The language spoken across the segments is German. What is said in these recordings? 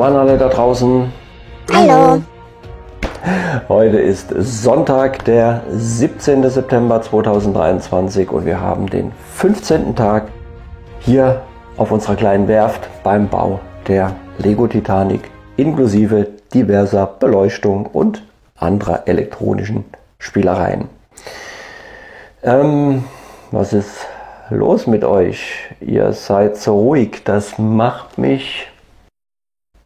an alle da draußen. Hallo. Heute ist Sonntag, der 17. September 2023 und wir haben den 15. Tag hier auf unserer kleinen Werft beim Bau der Lego Titanic inklusive diverser Beleuchtung und anderer elektronischen Spielereien. Was ist los mit euch? Ihr seid so ruhig, das macht mich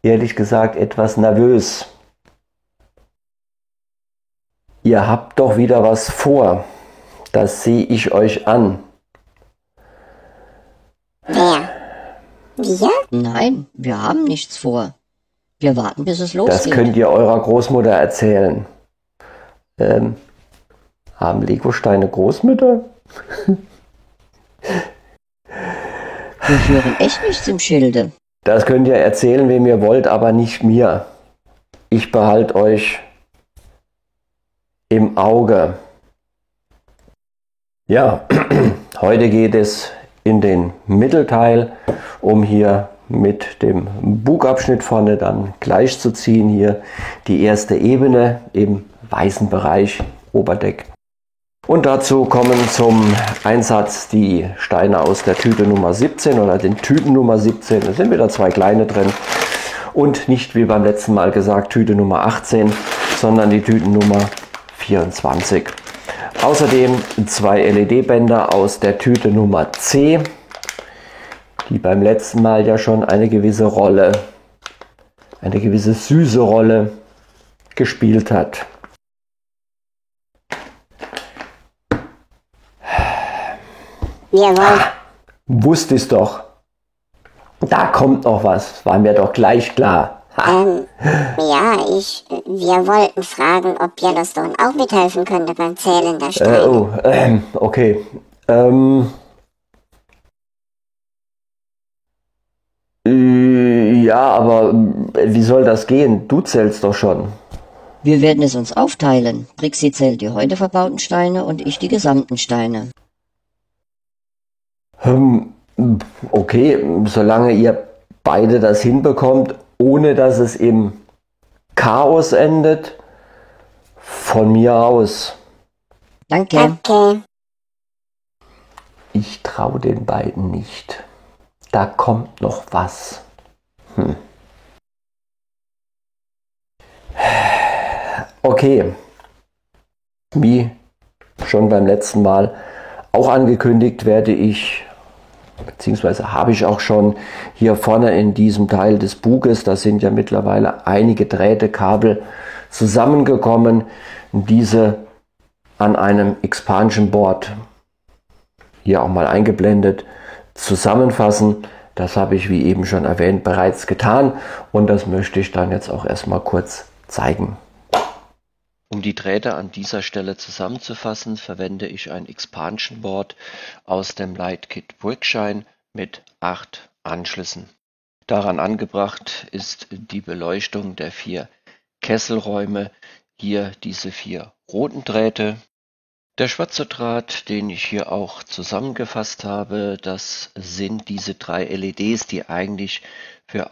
ehrlich gesagt etwas nervös. Ihr habt doch wieder was vor, das sehe ich euch an. Wer? Wir? Nein, wir haben nichts vor. Wir warten, bis es losgeht. Das könnt ihr eurer Großmutter erzählen. Haben Legosteine Großmütter? Wir führen echt nichts im Schilde. Das könnt ihr erzählen, wem ihr wollt, aber nicht mir. Ich behalte euch im Auge. Ja, heute geht es in den Mittelteil, um hier mit dem Bugabschnitt vorne dann gleich zu ziehen. Hier die erste Ebene im weißen Bereich, Oberdeck. Und dazu kommen zum Einsatz die Steine aus der Tüte Nummer 17 oder den Tüten Nummer 17. Da sind wieder zwei kleine drin. Und nicht wie beim letzten Mal gesagt Tüte Nummer 18, sondern die Tüten Nummer 24. Außerdem zwei LED-Bänder aus der Tüte Nummer C, die beim letzten Mal ja schon eine gewisse Rolle, eine gewisse süße Rolle gespielt hat. Wir wollen. Wusste ich's doch. Da kommt noch was, war mir doch gleich klar. Wir wollten fragen, ob Yellowstone auch mithelfen könnte beim Zählen der Steine. Okay. Ja, aber wie soll das gehen? Du zählst doch schon. Wir werden es uns aufteilen. Brixi zählt die heute verbauten Steine und ich die gesamten Steine. Okay, solange ihr beide das hinbekommt, ohne dass es im Chaos endet, von mir aus. Danke. Okay. Ich traue den beiden nicht. Da kommt noch was. Okay. Wie schon beim letzten Mal auch angekündigt, werde ich, beziehungsweise habe ich auch schon hier vorne in diesem Teil des Buges, da sind ja mittlerweile einige Drähte, Kabel zusammengekommen, diese an einem Expansion Board, hier auch mal eingeblendet, zusammenfassen. Das habe ich, wie eben schon erwähnt, bereits getan und das möchte ich dann jetzt auch erstmal kurz zeigen. Um die Drähte an dieser Stelle zusammenzufassen, verwende ich ein Expansion Board aus dem Lightkit Brickshine mit 8 Anschlüssen. Daran angebracht ist die Beleuchtung der 4 Kesselräume, hier diese 4 roten Drähte. Der schwarze Draht, den ich hier auch zusammengefasst habe, das sind diese 3 LEDs, die eigentlich für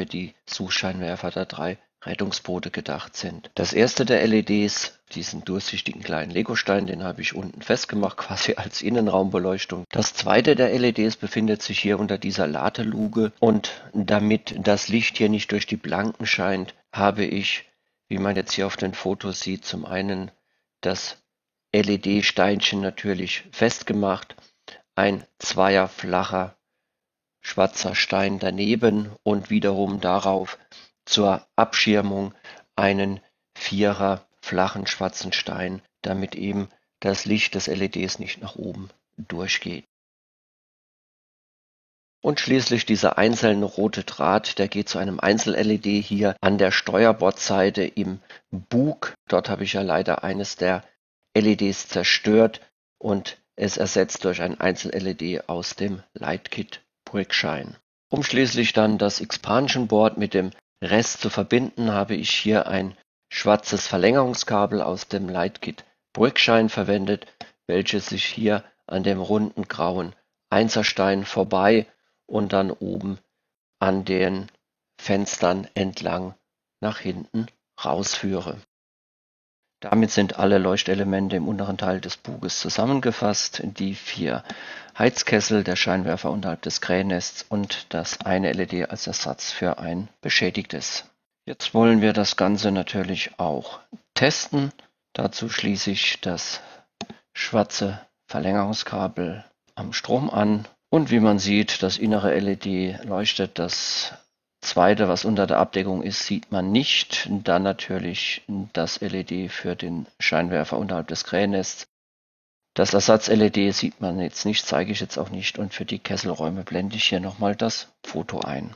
die Suchscheinwerfer der 3 Rettungsboote gedacht sind. Das erste der LEDs, diesen durchsichtigen kleinen Legostein, den habe ich unten festgemacht, quasi als Innenraumbeleuchtung. Das zweite der LEDs befindet sich hier unter dieser Ladeluke und damit das Licht hier nicht durch die Blanken scheint, habe ich, wie man jetzt hier auf den Fotos sieht, zum einen das LED-Steinchen natürlich festgemacht, ein zweier flacher schwarzer Stein daneben und wiederum darauf zur Abschirmung einen 4er flachen schwarzen Stein, damit eben das Licht des LEDs nicht nach oben durchgeht. Und schließlich dieser einzelne rote Draht, der geht zu einem Einzel-LED hier an der Steuerbordseite im Bug. Dort habe ich ja leider eines der LEDs zerstört und es ersetzt durch ein Einzel-LED aus dem Lightkit Brickshine. Um schließlich dann das Expansion Board mit dem Rest zu verbinden, habe ich hier ein schwarzes Verlängerungskabel aus dem Lightkit Brickshine verwendet, welches sich hier an dem runden grauen Einserstein vorbei und dann oben an den Fenstern entlang nach hinten rausführe. Damit sind alle Leuchtelemente im unteren Teil des Buges zusammengefasst, die 4 Heizkessel, der Scheinwerfer unterhalb des Krähennests und das eine LED als Ersatz für ein beschädigtes. Jetzt wollen wir das Ganze natürlich auch testen. Dazu schließe ich das schwarze Verlängerungskabel am Strom an und wie man sieht, das innere LED leuchtet. Das zweite, was unter der Abdeckung ist, sieht man nicht. Dann natürlich das LED für den Scheinwerfer unterhalb des Krähennests. Das Ersatz-LED sieht man jetzt nicht, zeige ich jetzt auch nicht. Und für die Kesselräume blende ich hier nochmal das Foto ein.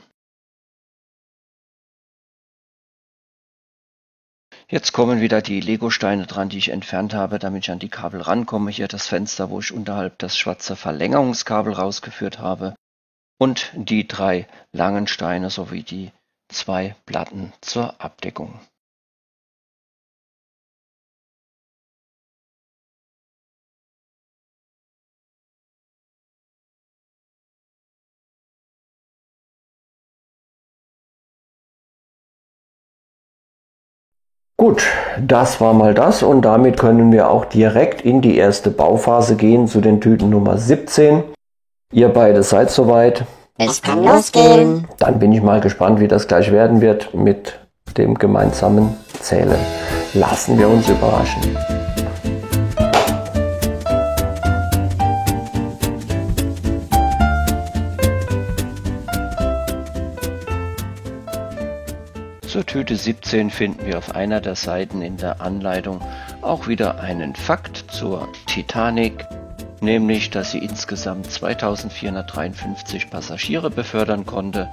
Jetzt kommen wieder die Legosteine dran, die ich entfernt habe, damit ich an die Kabel rankomme. Hier das Fenster, wo ich unterhalb das schwarze Verlängerungskabel rausgeführt habe. Und die 3 langen Steine sowie die 2 Platten zur Abdeckung. Gut, das war mal das und damit können wir auch direkt in die erste Bauphase gehen zu den Tüten Nummer 17. Ihr beide seid soweit. Es kann losgehen. Dann bin ich mal gespannt, wie das gleich werden wird mit dem gemeinsamen Zählen. Lassen wir uns überraschen. Zur Tüte 17 finden wir auf einer der Seiten in der Anleitung auch wieder einen Fakt zur Titanic, nämlich, dass sie insgesamt 2453 Passagiere befördern konnte,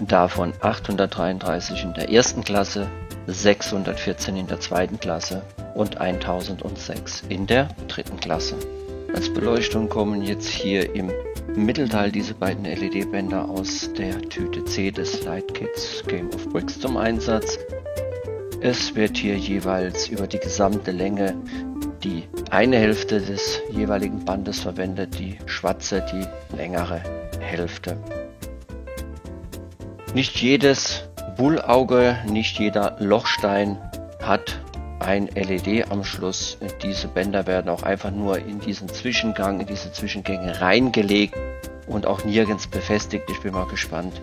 davon 833 in der ersten Klasse, 614 in der zweiten Klasse und 1006 in der dritten Klasse. Als Beleuchtung kommen jetzt hier im Mittelteil diese beiden LED-Bänder aus der Tüte C des Light Kits Game of Bricks zum Einsatz. Es wird hier jeweils über die gesamte Länge die eine Hälfte des jeweiligen Bandes verwendet, die schwarze, die längere Hälfte. Nicht jedes Bullauge, nicht jeder Lochstein hat ein LED am Schluss. Diese Bänder werden auch einfach nur in diesen Zwischengang, in diese Zwischengänge reingelegt und auch nirgends befestigt. Ich bin mal gespannt,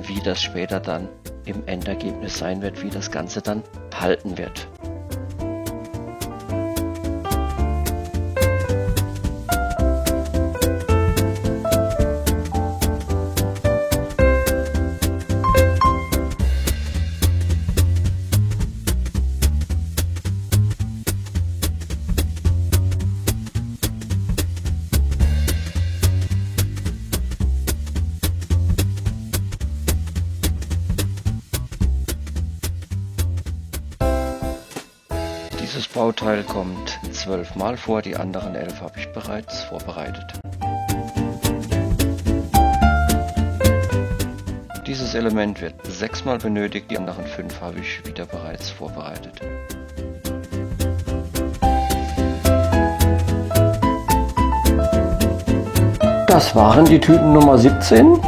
wie das später dann im Endergebnis sein wird, wie das Ganze dann halten wird. Dieses Bauteil kommt 12 Mal vor, die anderen 11 habe ich bereits vorbereitet. Dieses Element wird 6 Mal benötigt, die anderen 5 habe ich wieder bereits vorbereitet. Das waren die Tüten Nummer 17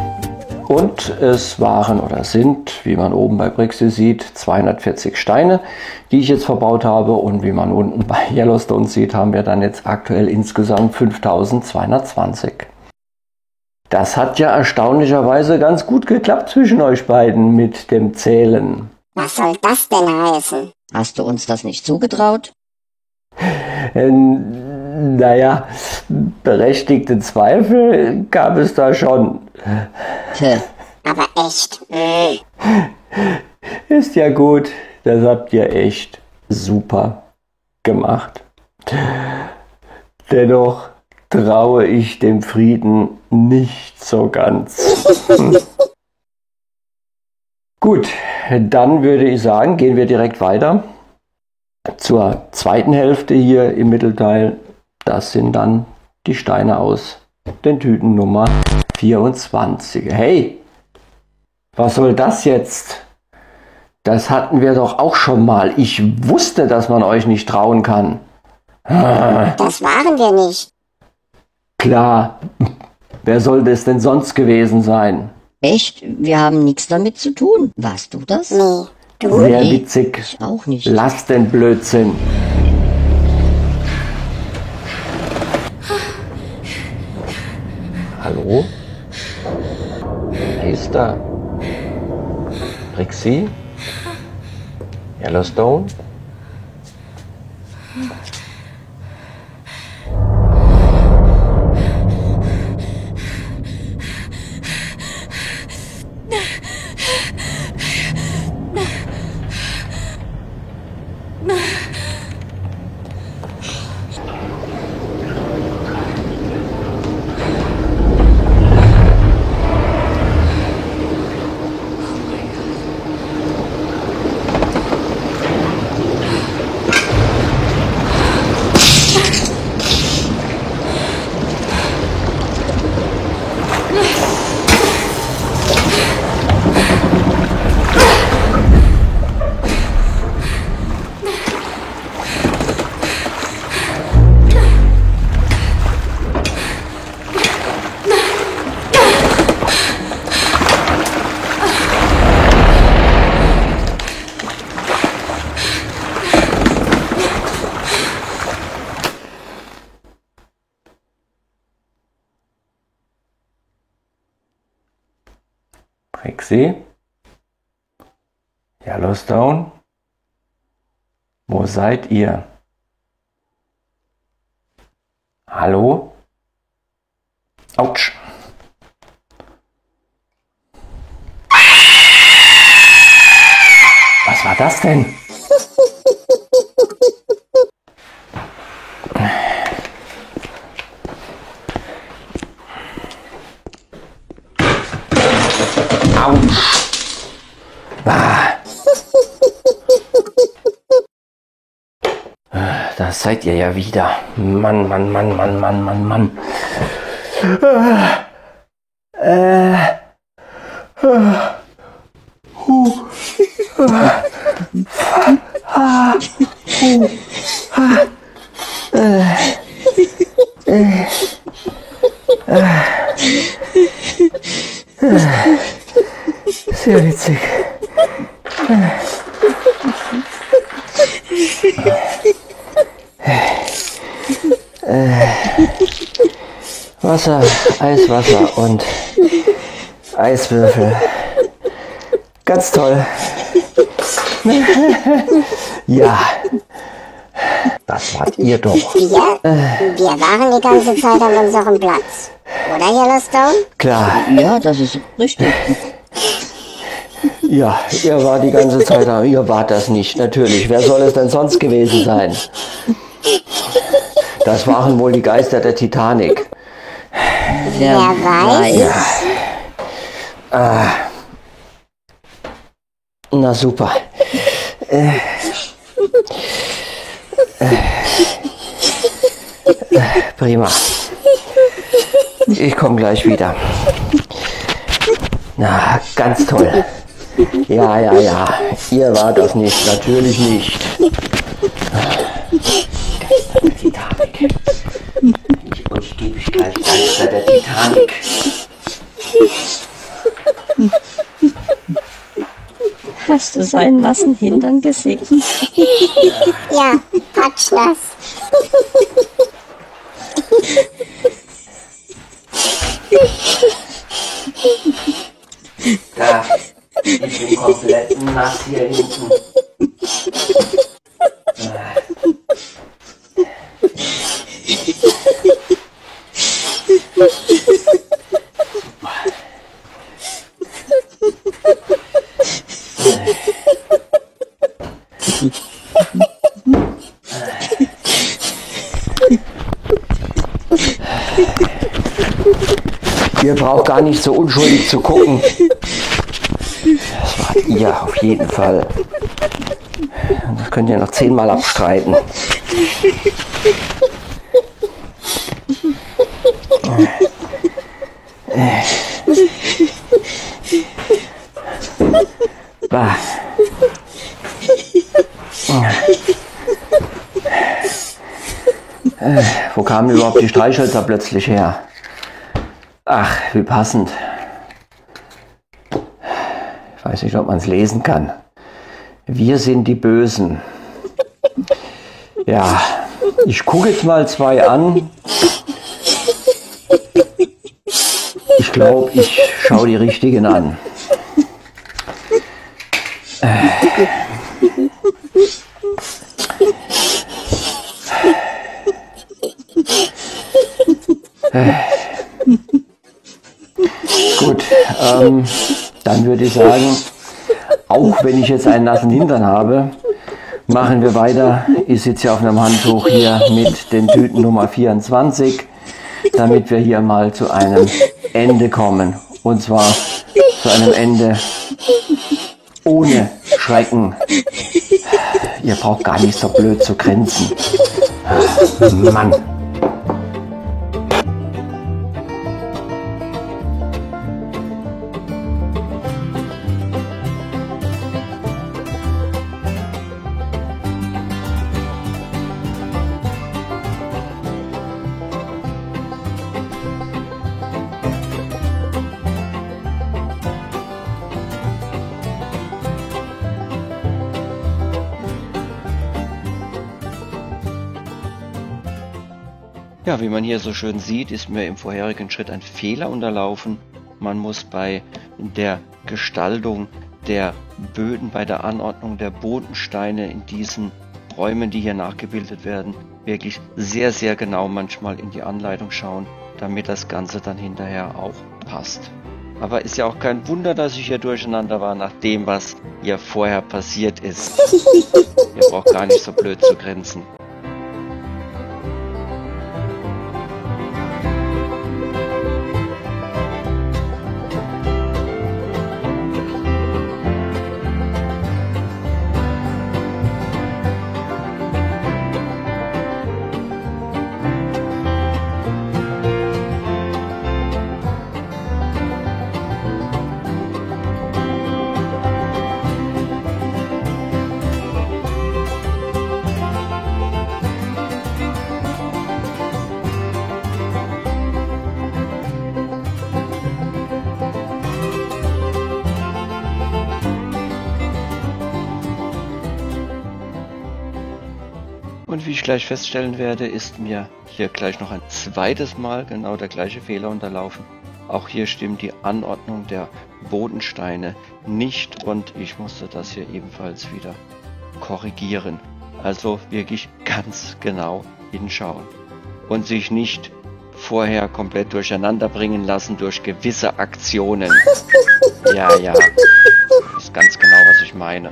und es waren oder sind, wie man oben bei Brixie sieht, 240 Steine, die ich jetzt verbaut habe, und wie man unten bei Yellowstone sieht, haben wir dann jetzt aktuell insgesamt 5220. Das hat ja erstaunlicherweise ganz gut geklappt zwischen euch beiden mit dem Zählen. Was soll das denn heißen? Hast du uns das nicht zugetraut? Naja, berechtigte Zweifel gab es da schon. Tja, Aber echt. Ist ja gut, das habt ihr echt super gemacht. Dennoch traue ich dem Frieden nicht so ganz. Gut, dann würde ich sagen, gehen wir direkt weiter zur zweiten Hälfte hier im Mittelteil. Das sind dann die Steine aus den Tüten Nummer 24. Hey, was soll das jetzt? Das hatten wir doch auch schon mal. Ich wusste, dass man euch nicht trauen kann. Das waren wir nicht. Klar, wer sollte es denn sonst gewesen sein? Echt? Wir haben nichts damit zu tun. Warst du das? Nee, du? Sehr Nee, witzig. ich auch nicht. Lass den Blödsinn. Hallo? Wer ist da? Trixie? Yellowstone? Trixie? Yellowstone? Wo seid ihr? Hallo? Autsch! Was war das denn? Autsch! Da seid ihr ja wieder. Mann, Mann, Mann, Mann, Mann, Mann, Mann. Sehr witzig. Wasser, Eiswasser und Eiswürfel. Ganz toll. Ja, das wart ihr doch. Wir waren die ganze Zeit an unserem Platz. Oder, Yellowstone? Klar, Ja, das ist richtig. ja, ihr wart die ganze Zeit da. Ihr wart das nicht, natürlich. Wer soll es denn sonst gewesen sein? Das waren wohl die Geister der Titanic. Wer weiß? Na super. Prima. Ich komme gleich wieder. Na, ganz toll. Ja, ja, ja. Ihr wart das nicht. Natürlich nicht. Geister der Titanic. Ich gebe euch gleich Geister der Titanic. Hast du seinen nassen Hintern gesehen? Ja, patschnass. Da, ich bin komplett nass hier hinten. Ihr braucht gar nicht so unschuldig zu gucken. Das wart ihr auf jeden Fall. Das könnt ihr noch 10-mal abstreiten. Bah. Wo kamen überhaupt die Streichhölzer plötzlich her? Ach, wie passend. weiß nicht, ob man es lesen kann. Wir sind die Bösen. Ja, ich gucke jetzt mal 2 an. Ich glaube, ich schaue die richtigen an. Gut, dann würde ich sagen, auch wenn ich jetzt einen nassen Hintern habe, machen wir weiter. Ich sitze hier auf einem Handtuch hier mit den Tüten Nummer 24, damit wir hier mal zu einem Ende kommen. Und zwar zu einem Ende ohne Schrecken. Ihr braucht gar nicht so blöd zu grinsen. Mann. Ja, wie man hier so schön sieht, ist mir im vorherigen Schritt ein Fehler unterlaufen. Man muss bei der Gestaltung der Böden, bei der Anordnung der Bodensteine in diesen Räumen, die hier nachgebildet werden, wirklich sehr, sehr genau manchmal in die Anleitung schauen, damit das Ganze dann hinterher auch passt. Aber ist ja auch kein Wunder, dass ich hier durcheinander war nach dem, was hier vorher passiert ist. Ihr braucht gar nicht so blöd zu grinsen. Und wie ich gleich feststellen werde, ist mir hier gleich noch ein zweites Mal genau der gleiche Fehler unterlaufen. Auch hier stimmt die Anordnung der Bodensteine nicht und ich musste das hier ebenfalls wieder korrigieren. Also wirklich ganz genau hinschauen und sich nicht vorher komplett durcheinander bringen lassen durch gewisse Aktionen. Ja, ist ganz genau, was ich meine.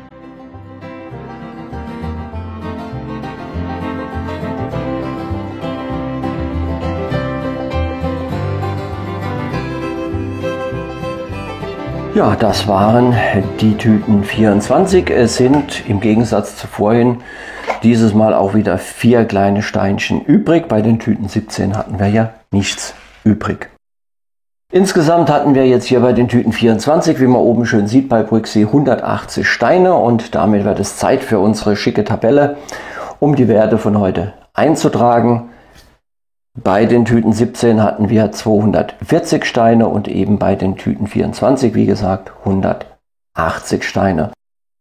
Ja, das waren die Tüten 24. Es sind im Gegensatz zu vorhin dieses Mal auch wieder 4 kleine Steinchen übrig. Bei den Tüten 17 hatten wir ja nichts übrig. Insgesamt hatten wir jetzt hier bei den Tüten 24, wie man oben schön sieht, bei Brixi 180 Steine und damit wird es Zeit für unsere schicke Tabelle, um die Werte von heute einzutragen. Bei den Tüten 17 hatten wir 240 Steine und eben bei den Tüten 24, wie gesagt, 180 Steine.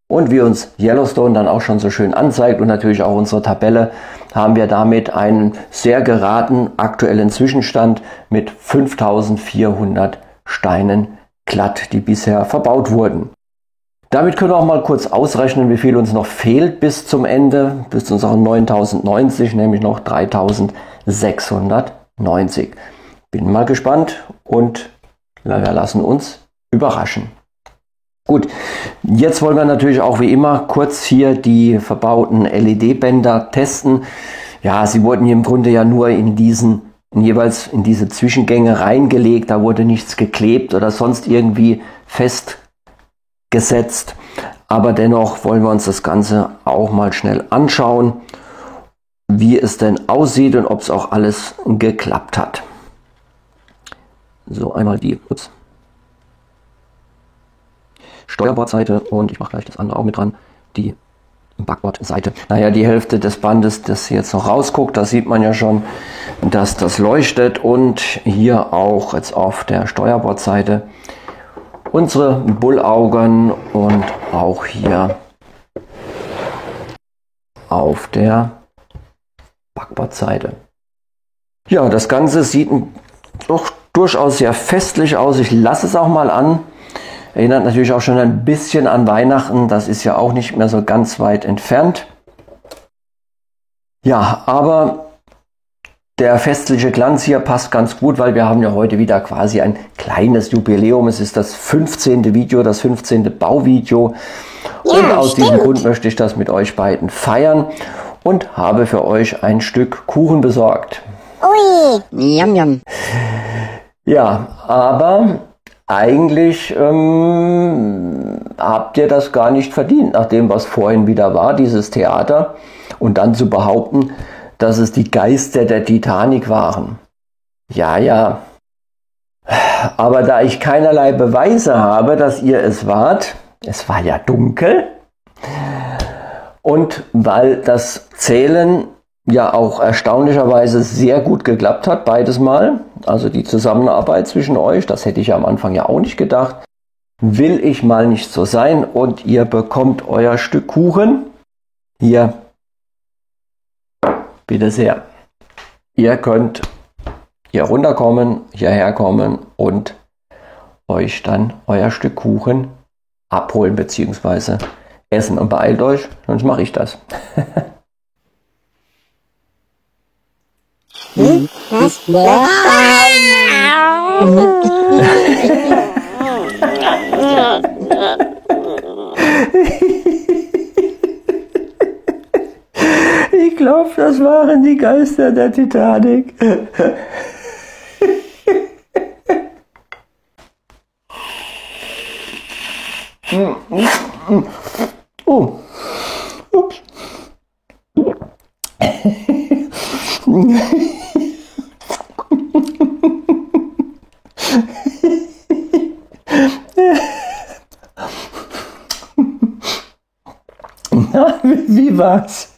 Und wie uns Yellowstone dann auch schon so schön anzeigt und natürlich auch unsere Tabelle, haben wir damit einen sehr geraden aktuellen Zwischenstand mit 5400 Steinen glatt, die bisher verbaut wurden. Damit können wir auch mal kurz ausrechnen, wie viel uns noch fehlt bis zum Ende, bis zu unseren 9090, nämlich noch 3690. Bin mal gespannt und wir lassen uns überraschen. Gut, jetzt wollen wir natürlich auch wie immer kurz hier die verbauten LED-Bänder testen. Ja, sie wurden hier im Grunde ja nur jeweils in diese Zwischengänge reingelegt, da wurde nichts geklebt oder sonst irgendwie festgesetzt. Aber dennoch wollen wir uns das Ganze auch mal schnell anschauen, wie es denn aussieht und ob es auch alles geklappt hat. So, einmal die Steuerbordseite und ich mache gleich das andere auch mit dran, die Backbordseite. Naja, die Hälfte des Bandes, das jetzt noch rausguckt, da sieht man ja schon, dass das leuchtet und hier auch jetzt auf der Steuerbordseite unsere Bullaugen und auch hier auf der Backbordseite. Ja, das Ganze sieht doch durchaus sehr festlich aus. Ich lasse es auch mal an. Erinnert natürlich auch schon ein bisschen an Weihnachten. Das ist ja auch nicht mehr so ganz weit entfernt. Ja, aber der festliche Glanz hier passt ganz gut, weil wir haben ja heute wieder quasi ein kleines Jubiläum. Es ist das 15. Video, das 15. Bauvideo. Ja, und aus diesem Grund möchte ich das mit euch beiden feiern und habe für euch ein Stück Kuchen besorgt. Ui! Yum, yum. Ja, aber eigentlich habt ihr das gar nicht verdient, nach dem, was vorhin wieder war, dieses Theater. Und dann zu behaupten, dass es die Geister der Titanic waren. Ja, ja. Aber da ich keinerlei Beweise habe, dass ihr es wart, es war ja dunkel, und weil das Zählen ja auch erstaunlicherweise sehr gut geklappt hat, beides Mal, also die Zusammenarbeit zwischen euch, das hätte ich am Anfang ja auch nicht gedacht, will ich mal nicht so sein und ihr bekommt euer Stück Kuchen. Hier, bitte sehr. Ihr könnt hier runterkommen, hierher kommen und euch dann euer Stück Kuchen abholen bzw. essen. Und beeilt euch, sonst mache ich das. Was? Ich glaube, das waren die Geister der Titanic. Oh. Ups. Na, wie war's?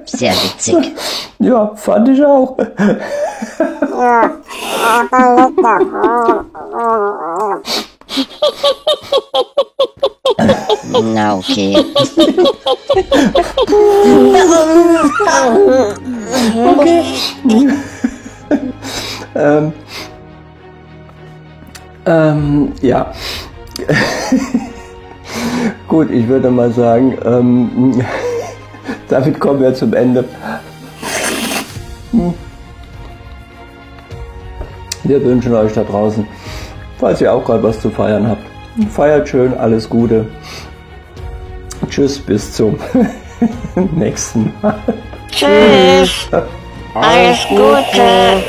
Sehr witzig. Ja, fand ich auch. Na, okay. Okay. Ja. Gut, ich würde mal sagen, damit kommen wir zum Ende. Wir wünschen euch da draußen, falls ihr auch gerade was zu feiern habt, feiert schön, alles Gute. Tschüss, bis zum nächsten Mal. Tschüss! Alles Gute!